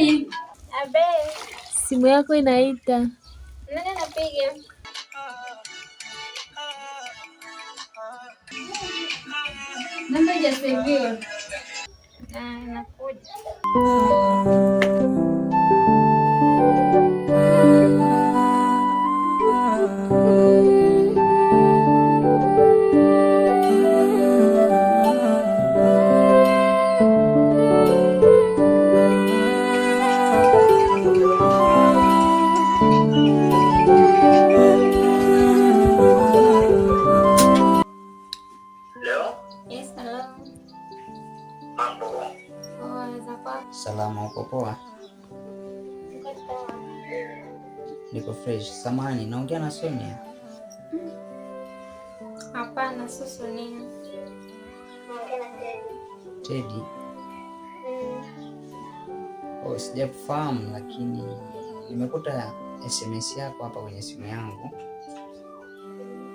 Shomari. Abe. Simu yako inaita. Nani anapiga? Namba haijaseviwa. Nakuja. Yes, hello. Mambo. Salama, uko poa? Niko fresh. Samahani, naongea na Sonia? Hapana, sio Sonia. Naongea na Teddy. Oh, sijakufahamu lakini nimekuta SMS yako hapa kwenye simu yangu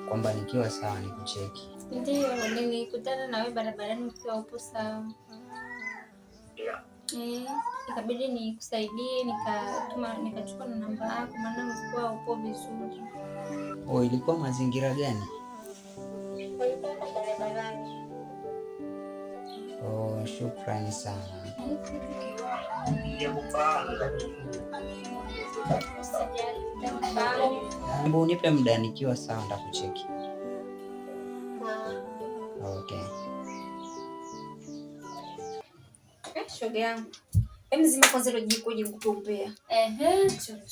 kwamba nikiwa sawa nikucheki. Ndio, nilikutana na wewe barabarani ukiwa upo sawa. Ikabidi nikusaidie, nikachukua na namba yako maana ulikuwa upo vizuri. Oh, ilikuwa mazingira gani? Barabarani. Oh, shukrani sana. Hebu nipe muda, nikiwa sawa nitakucheki. Okay. Shoga yangu. Mzima kwanza ile jiko je kutumbea. Shoga.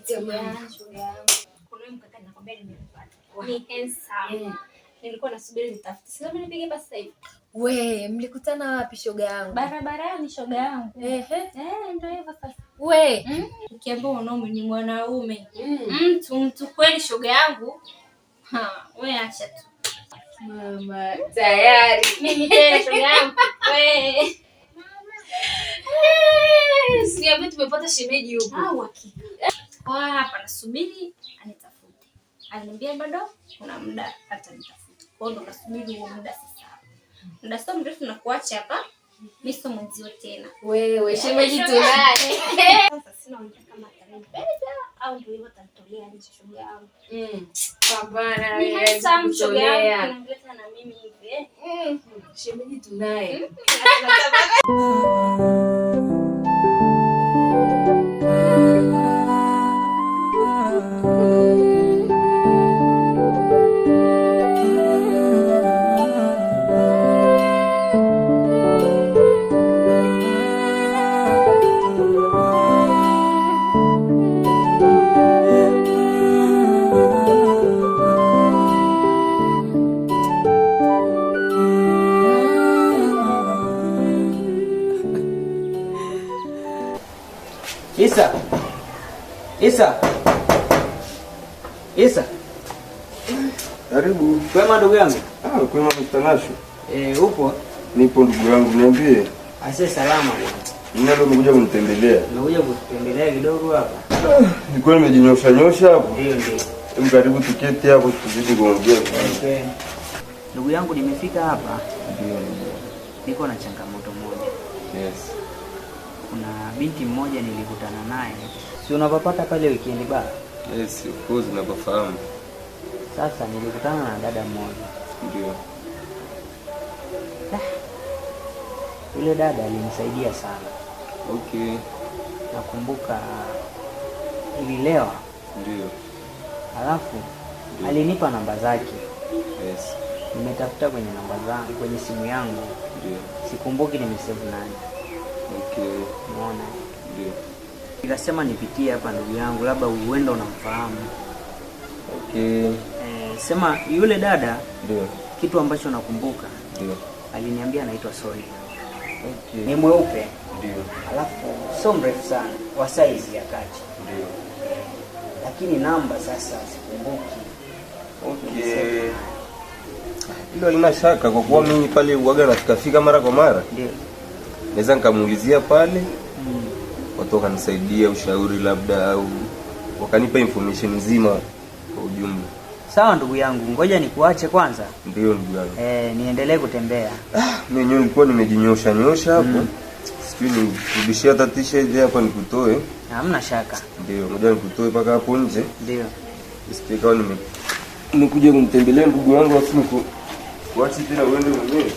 Shoga yangu. Kuna mkaka nakwambia nimepata. Ni handsome. Nilikuwa nasubiri nitafute. Sasa mimi nipige basi sasa hivi. We, mlikutana wapi shoga yangu? Barabarani shoga yangu. Ndio hivyo sasa. We, ukiambia mwanaume ni mwanaume. Mtu kweli shoga yangu. We acha tu. Mama, tayari. Mimi tena shoga yangu. We. Sikia tumepata shemeji huko. Hakika. Hapa nasubiri anitafute. Aliniambia bado kuna muda atanitafuta. Kwa hiyo ndo nasubiri huo muda sasa. Muda sio mrefu na kuacha hapa. Mimi sio mwenzio tena. Wewe shemeji tunaye. Sasa sina mtu kama atanipenda au ndio hivyo tanitolea nje shoga yangu. Pambana wewe. Ni shoga yangu unamleta na mimi hivi. Shemeji tunaye. Isa. Karibu. Kwema ndugu yangu? Kwema mstanashu. Upo? Nipo ndugu yangu, niambie. Ase salama. Nina leo nimekuja kunitembelea. Nimekuja kutembelea kidogo hapa. Nilikuwa nimejinyosha hapo. Ndio. Hebu karibu tuketi hapo tuzidi kuongea. Okay. Ndugu yangu nimefika hapa. Ndio. Niko na changamoto moja. Yes. Kuna binti mmoja nilikutana naye. Si unapapata pale weekend bar? Yes, of course nafahamu. Sasa nilikutana na dada mmoja. Ndio. Yule dada alinisaidia sana. Okay. Nakumbuka ililewa. Ndio. Alafu alinipa namba zake. Yes. Nimetafuta kwenye namba zangu kwenye simu yangu. Ndio. Sikumbuki nimesave nani. Okay. Unaona? Ndio. Nikasema nipitie hapa ndugu yangu, labda uenda unamfahamu. Okay. Sema yule dada. Ndio. Kitu ambacho nakumbuka. Ndio. Aliniambia anaitwa Sonia. Okay. Ni mweupe. Ndio. Alafu sio mrefu sana, wa size ya kati. Ndio. Lakini namba sasa sikumbuki. Okay. Hilo halina shaka kwa kuwa mimi pale uaga nafika mara kwa mara. Ndio. Naweza nikamuulizia pale. Watu wakanisaidia ushauri labda au wakanipa information nzima kwa ujumla. Sawa ndugu yangu, ngoja nikuache kwanza. Ndio ndugu yangu. Niendelee kutembea. Mimi nilikuwa nimejinyosha hapo. Sijui nirudishia hata t-shirt hapa nikutoe. Hamna shaka. Ndio, ngoja nikutoe paka hapo nje. Ndio. Isipika nimekuja kumtembelea ndugu yangu afu kuachi tena uende mwenyewe.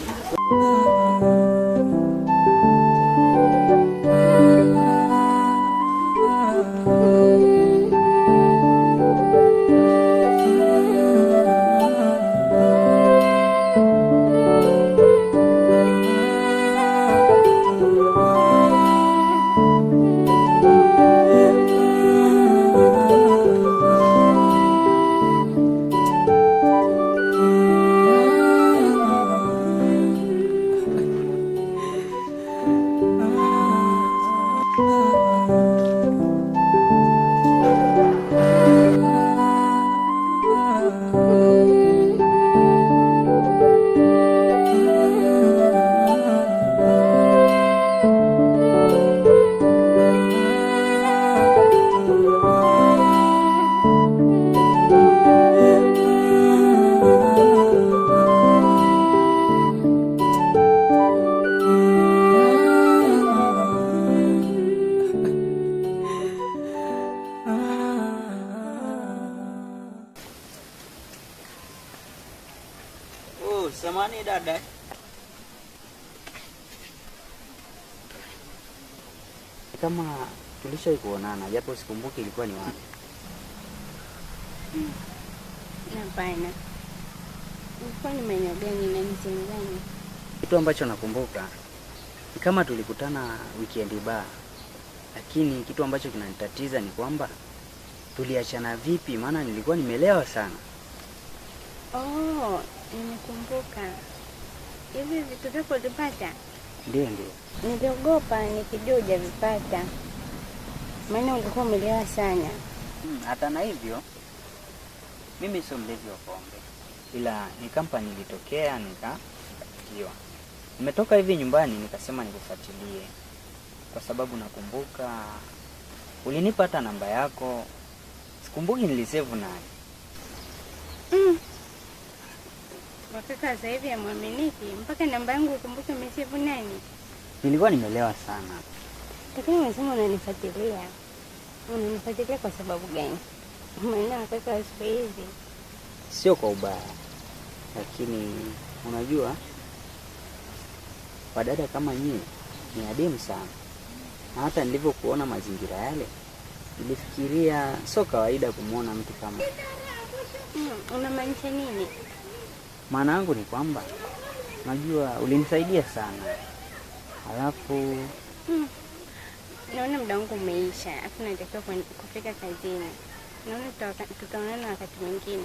Samahani dada. Kama tulishawahi kuonana japo sikumbuki ilikuwa ni wapi. Hapana. Ulikuwa ni maeneo gani na ni sehemu gani? Kitu ambacho nakumbuka ni kama tulikutana weekend bar. Lakini kitu ambacho kinanitatiza ni kwamba tuliachana vipi, maana nilikuwa nimelewa sana. Oh, nimekumbuka. Hivi vitu vyako ulipata? Ndio. Niliogopa nikijua hujavipata. Maana ungekuwa umelewa sana. Hata na hivyo mimi sio mlevi wa pombe. Ila ni kampani ilitokea nikatiwa. Nimetoka hivi nyumbani nikasema nikufuatilie. Kwa sababu nakumbuka ulinipa hata namba yako. Sikumbuki nilisave naye. Wakati sasa hivi ya muaminiki mpaka namba yangu ukumbuke umesave nani? Nilikuwa nimelewa sana. Lakini unasema unanifuatilia. Unanifuatilia kwa sababu gani? Maana wakati wa siku hizi sio kwa ubaya. Lakini unajua wadada kama nyie ni adimu sana. Na hata nilivyokuona mazingira yale nilifikiria sio kawaida kumuona mtu kama. Unamaanisha nini? Maana yangu ni kwamba unajua ulinisaidia sana. Alafu naona muda wangu umeisha. Afu natakiwa kufika kazini. Naona tutaonana wakati mwingine.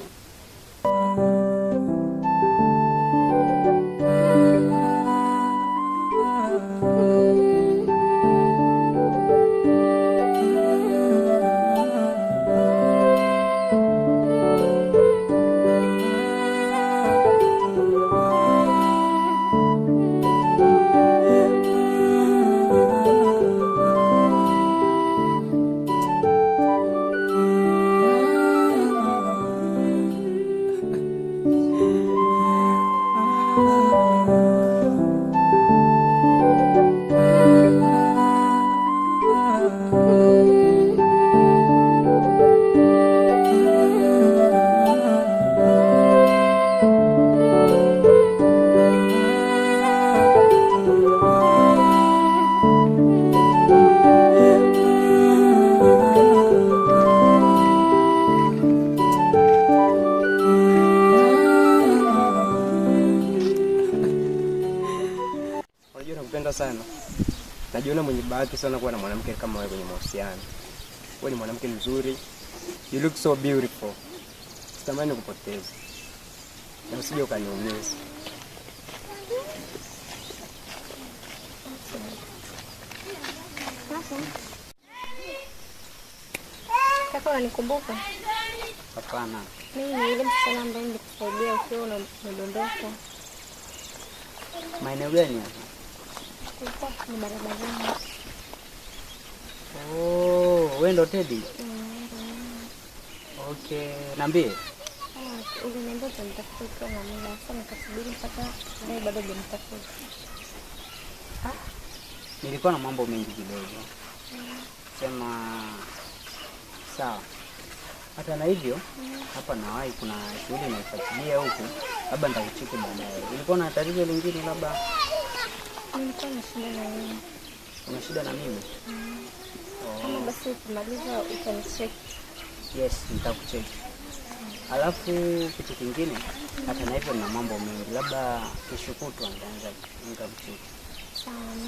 Sana. Najiona mwenye bahati sana kuwa na mwanamke kama wewe kwenye mahusiano. Wewe ni mwanamke mzuri. You look so beautiful. Sitamani kupoteza. Na usije ukaniumiza. Kaka unanikumbuka? Hapana. Mimi ni yule msichana ambaye nilikusaidia ukiwa unadondoka. Maeneo gani hapa? Ni barabarani. Oh, wewe ndo Teddy? Okay, niambie. uliniambia utanitafuta ukiwa na muda. Sasa nikasubiri mpaka leo bado hujanitafuta. Nilikuwa na mambo mengi kidogo. Sema sawa. Hata na hivyo hapa nawahi kuna shughuli naifuatilia huku. Labda nitakucheki baadaye. Ulikuwa na tatizo lingine labda? Nilikuwa na shida na wewe. Una shida na mimi? Kama basi ukimaliza utanicheki. Yes, nitakucheki. Alafu kitu kingine, hata na hivyo na mambo mengi. Labda kesho kutwa nitakucheki.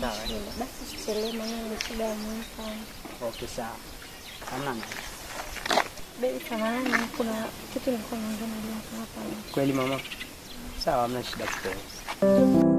Sawa. Basi usichelewe maana ni shida ya muhimu sana. Okay, sawa. Hamna. Baby, samahani, kuna kitu nilikuwa naongea na hapa. Kweli mama? Sawa, hamna shida kidogo.